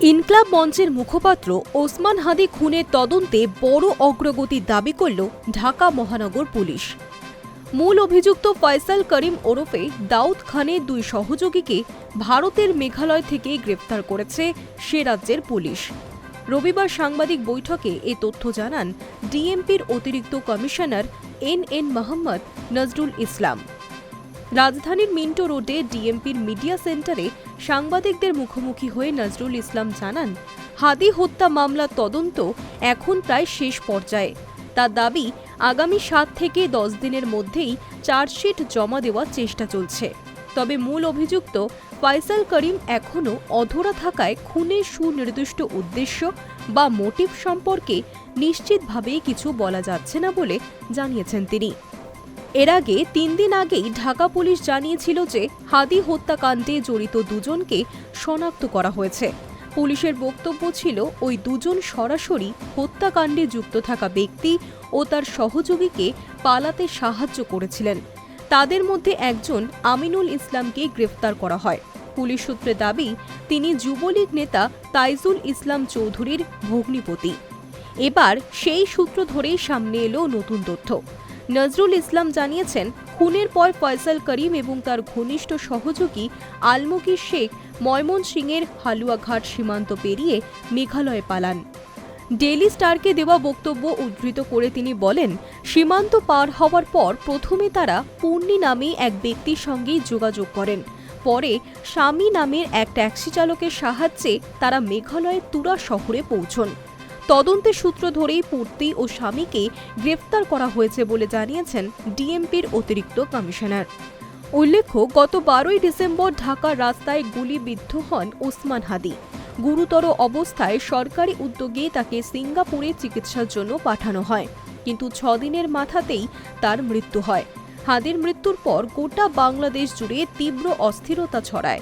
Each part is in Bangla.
ইনকলাব মঞ্চের মুখপাত্র ওসমান হাদি খুনের তদন্তে বড় অগ্রগতি দাবি করল ঢাকা মহানগর পুলিশ। মূল অভিযুক্ত ফয়সাল করিম ওরফে দাউদ খানের দুই সহযোগীকে ভারতের মেঘালয় থেকে গ্রেপ্তার করেছে সে রাজ্যের পুলিশ। রবিবার সাংবাদিক বৈঠকে এ তথ্য জানান ডিএমপির অতিরিক্ত কমিশনার এন মোহাম্মদ নজরুল ইসলাম। রাজধানীর মিন্টো রোডে ডিএমপির মিডিয়া সেন্টারে সাংবাদিকদের মুখোমুখি হয়ে নজরুল ইসলাম জানান, হাদি হত্যা মামলার তদন্ত এখন প্রায় শেষ পর্যায়ে। তার দাবি, আগামী 7 থেকে 10 দিনের মধ্যেই চার্জশিট জমা দেওয়ার চেষ্টা চলছে। তবে মূল অভিযুক্ত ফয়সাল করিম এখনও অধরা থাকায় খুনের সুনির্দিষ্ট উদ্দেশ্য বা মোটিভ সম্পর্কে নিশ্চিতভাবে কিছু বলা যাচ্ছে না বলে জানিয়েছেন তিনি। এর আগে 3 দিন আগেই ঢাকা পুলিশ জানিয়েছিল যে হাদি হত্যাকাণ্ডে জড়িত দুজনকে শনাক্ত করা হয়েছে। পুলিশের বক্তব্য ছিল ওই দুজন সরাসরি হত্যাকাণ্ডে যুক্ত থাকা ব্যক্তি ও তার সহযোগীকে পালাতে সাহায্য করেছিলেন। তাদের মধ্যে একজন আমিনুল ইসলামকে গ্রেফতার করা হয়। পুলিশ সূত্রে দাবি, তিনি যুবলীগ নেতা তাইজুল ইসলাম চৌধুরীর ভগ্নিপতি। এবার সেই সূত্র ধরেই সামনে এলো নতুন তথ্য। নজরুল ইসলাম জানিয়েছেন, খুনের পর ফয়সাল করিম এবং তার ঘনিষ্ঠ সহযোগী আলমগীর শেখ ময়মনসিংহের হালুয়াঘাট সীমান্ত পেরিয়ে মেঘালয়ে পালান। ডেইলি স্টারকে দেওয়া বক্তব্য উদ্ধৃত করে তিনি বলেন, সীমান্ত পার হওয়ার পর প্রথমে তারা পূর্ণি নামে এক ব্যক্তির সঙ্গে যোগাযোগ করেন। পরে স্বামী নামের এক ট্যাক্সি চালকের সাহায্যে তারা মেঘালয়ের তুরা শহরে পৌঁছন। তদন্তের সূত্র ধরেই পূর্তি ও স্বামীকে গ্রেফতার করা হয়েছে বলে জানিয়েছেন ডিএমপির অতিরিক্ত কমিশনার। উল্লেখ্য, গত 12ই ডিসেম্বর ঢাকার রাস্তায় গুলিবিদ্ধ হন ওসমান হাদি। গুরুতর অবস্থায় সরকারি উদ্যোগে তাকে সিঙ্গাপুরে চিকিৎসার জন্য পাঠানো হয়, কিন্তু 6 দিনের মাথাতেই তার মৃত্যু হয়। হাদির মৃত্যুর পর গোটা বাংলাদেশ জুড়ে তীব্র অস্থিরতা ছড়ায়।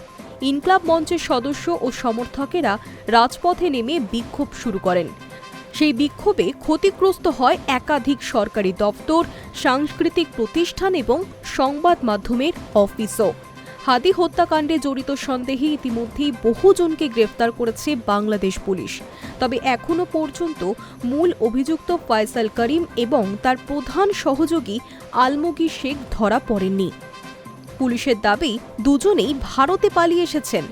ইনকলাব মঞ্চের সদস্য ও সমর্থকেরা রাজপথে নেমে বিক্ষোভ শুরু করেন। সেই বিক্ষোভে ক্ষতিগ্রস্ত হয় একাধিক সরকারি দপ্তর, সাংস্কৃতিক প্রতিষ্ঠান এবং সংবাদ মাধ্যমের অফিসও। হাদি হত্যাকাণ্ডে জড়িত সন্দেহে ইতিমধ্যেই বহুজনকে গ্রেফতার করেছে বাংলাদেশ পুলিশ। তবে এখনও পর্যন্ত মূল অভিযুক্ত ফয়সাল করিম এবং তার প্রধান সহযোগী আলমগীর শেখ ধরা পড়েননি। পুলিশের দাবি, দুজনেই ভারতে পালিয়ে এসেছেন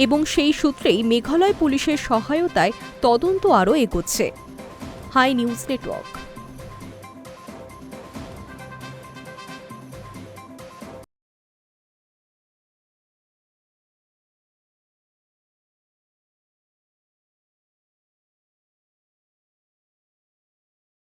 এবং সেই সূত্রেই মেঘালয় পুলিশের সহায়তায় তদন্ত আরও এগোচ্ছে। Hi News network.